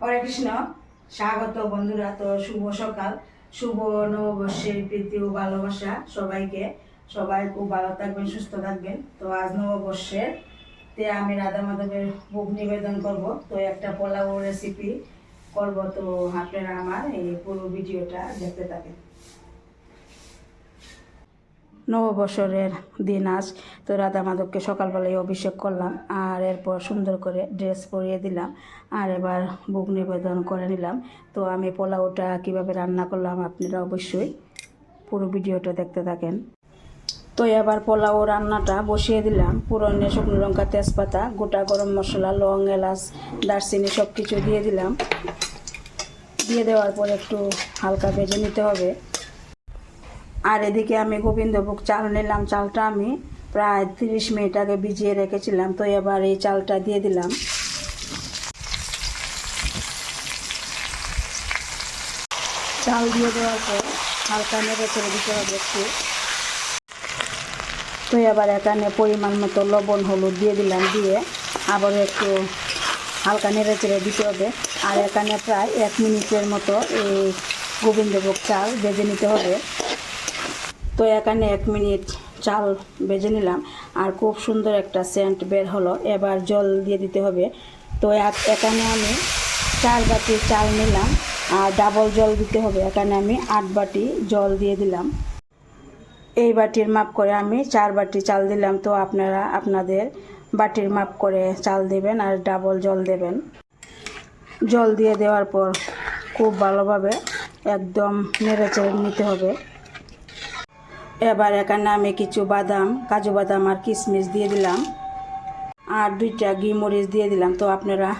হরে কৃষ্ণ। স্বাগত বন্ধুরা। তো শুভ সকাল, শুভ নববর্ষের প্রীতি ও ভালোবাসা সবাইকে। সবাই খুব ভালো থাকবেন, সুস্থ থাকবেন। তো আজ নববর্ষের তে আমি রাধা মাধবের ভোগ নিবেদন করব। তো একটা পোলাও রেসিপি করব। তো আপনারা আমার এই পুরো ভিডিওটা দেখতে থাকেন। নববর্ষের দিন আজ। তো রাধা মাধবকে সকালবেলায় অভিষেক করলাম, আর এরপর সুন্দর করে ড্রেস পরিয়ে দিলাম, আর এবার ভোগ নিবেদন করে নিলাম। তো আমি পোলাওটা কিভাবে রান্না করলাম আপনারা অবশ্যই পুরো ভিডিওটা দেখতে থাকেন। তো এবার পোলাও রান্নাটা বসিয়ে দিলাম। পুরনে শুকনো লঙ্কা, তেজপাতা, গোটা গরম মশলা, লং, এলাচ, দারচিনি সব কিছু দিয়ে দিলাম। দিয়ে দেওয়ার পর একটু হালকা ভেজে নিতে হবে। আর এদিকে আমি গোবিন্দভোগ চাল নিলাম। চালটা আমি প্রায় 30 মিনিট আগে ভিজিয়ে রেখেছিলাম। তো এবার এই চালটা দিয়ে দিলাম। চাল দিয়ে দেওয়ার পর হালকা নেড়ে চেড়ে দিতে হবে একটু। তো এবার এখানে পরিমাণ মতো লবণ, হলুদ দিয়ে দিলাম। দিয়ে আবার একটু হালকা নেড়ে চেড়ে দিতে হবে। আর এখানে প্রায় 1 মিনিটের মতো এই গোবিন্দভোগ চাল ভেজে নিতে হবে। তো এখানে 1 মিনিট চাল ভেজে নিলাম, আর খুব সুন্দর একটা সেন্ট বের হলো। এবার জল দিয়ে দিতে হবে। তো এখানে আমি 4 বাটি চাল নিলাম, আর ডাবল জল দিতে হবে। এখানে আমি 8 বাটি জল দিয়ে দিলাম। এই বাটির মাপ করে আমি 4 বাটি চাল দিলাম। তো আপনারা আপনাদের বাটির মাপ করে চাল দেবেন আর ডাবল জল দেবেন। জল দিয়ে দেওয়ার পর খুব ভালোভাবে একদম নেড়ে চেড়ে নিতে হবে। এবার এখানে আমি কিছু বাদাম, কাজু বাদাম আর কিশমিশ দিয়ে দিলাম, আর 2টা ঘি মরিচ দিয়ে দিলাম। তো আপনারা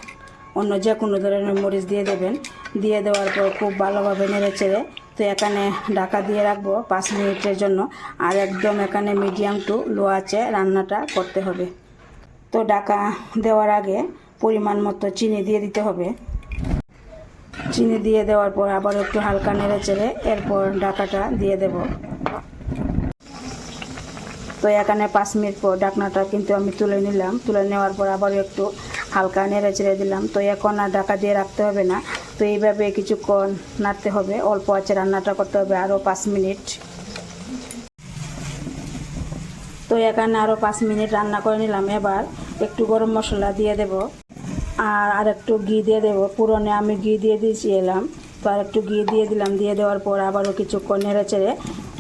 অন্য যে কোনো ধরনের মরিচ দিয়ে দেবেন। দিয়ে দেওয়ার পর খুব ভালোভাবে নেড়ে চেড়ে, তো এখানে ঢাকা দিয়ে রাখবো 5 মিনিটের জন্য। আর একদম এখানে মিডিয়াম টু লো আঁচে রান্নাটা করতে হবে। তো ঢাকা দেওয়ার আগে পরিমাণ মতো চিনি দিয়ে দিতে হবে। চিনি দিয়ে দেওয়ার পর আবার একটু হালকা নেড়ে চেড়ে এরপর ঢাকাটা দিয়ে দেব। তো এখানে 5 মিনিট পর ঢাকনাটা কিন্তু আমি তুলে নিলাম। তুলে নেওয়ার পর আবার একটু হালকা নেড়ে চেড়ে দিলাম। তো এখন আর ঢাকা দিয়ে রাখতে হবে না। তো এইভাবে কিছুক্ষণ নাড়তে হবে, অল্প আঁচে রান্নাটা করতে হবে আরও 5 মিনিট। তো এখানে আরও 5 মিনিট রান্না করে নিলাম। এবার একটু গরম মশলা দিয়ে দেব, আর একটু ঘি দিয়ে দেব। পুরনে আমি ঘি দিয়ে দিয়েছিলাম, তো আর একটু ঘি দিয়ে দিলাম। দিয়ে দেওয়ার পর আবারও কিছুক্ষণ নেড়ে চেড়ে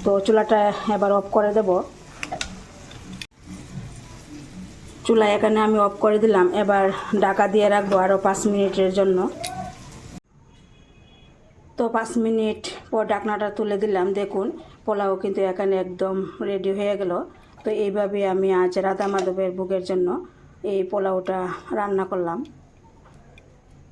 তো চুলাটা এবার অফ করে দেব। চুলা এখানে আমি অফ করে দিলাম। এবার ঢাকা দিয়ে রাখবো আরও 5 মিনিটের জন্য। তো 5 মিনিট পর ঢাকনাটা তুলে দিলাম। দেখুন পোলাও কিন্তু এখানে একদম রেডি হয়ে গেল। তো এইভাবে আমি আজ রাধা মাধবের ভোগের জন্য এই পোলাওটা রান্না করলাম।